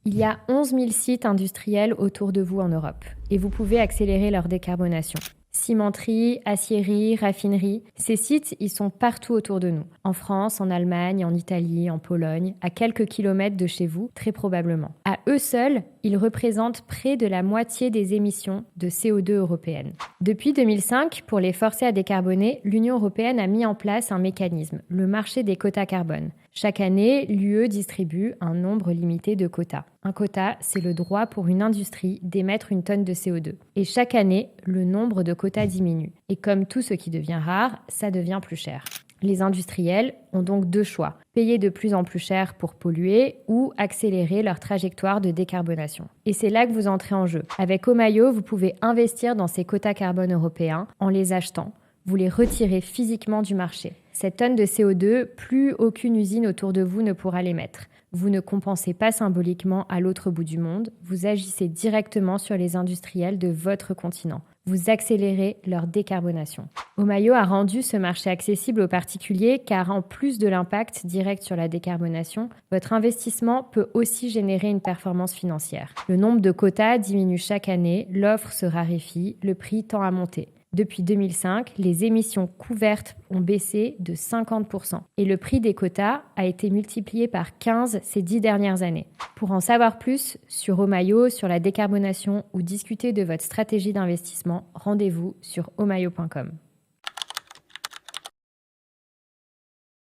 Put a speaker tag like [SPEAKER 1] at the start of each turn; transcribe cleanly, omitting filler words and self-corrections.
[SPEAKER 1] Il y a 11 000 sites industriels autour de vous en Europe et vous pouvez accélérer leur décarbonation. Cimenteries, aciéries, raffineries, ces sites, ils sont partout autour de nous. En France, en Allemagne, en Italie, en Pologne, à quelques kilomètres de chez vous, très probablement. À eux seuls, ils représentent près de la moitié des émissions de CO2 européennes. Depuis 2005, pour les forcer à décarboner, l'Union européenne a mis en place un mécanisme, le marché des quotas carbone. Chaque année, l'UE distribue un nombre limité de quotas. Un quota, c'est le droit pour une industrie d'émettre une tonne de CO2. Et chaque année, le nombre de quotas diminue. Et comme tout ce qui devient rare, ça devient plus cher. Les industriels ont donc deux choix, payer de plus en plus cher pour polluer ou accélérer leur trajectoire de décarbonation. Et c'est là que vous entrez en jeu. Avec Omayo, vous pouvez investir dans ces quotas carbone européens en les achetant. Vous les retirez physiquement du marché. Cette tonne de CO2, plus aucune usine autour de vous ne pourra l'émettre. Vous ne compensez pas symboliquement à l'autre bout du monde, vous agissez directement sur les industriels de votre continent. Vous accélérez leur décarbonation. Omayo a rendu ce marché accessible aux particuliers car en plus de l'impact direct sur la décarbonation, votre investissement peut aussi générer une performance financière. Le nombre de quotas diminue chaque année, l'offre se raréfie, le prix tend à monter. Depuis 2005, les émissions couvertes ont baissé de 50% et le prix des quotas a été multiplié par 15 ces 10 dernières années. Pour en savoir plus sur Omayo, sur la décarbonation ou discuter de votre stratégie d'investissement, rendez-vous sur omayo.com.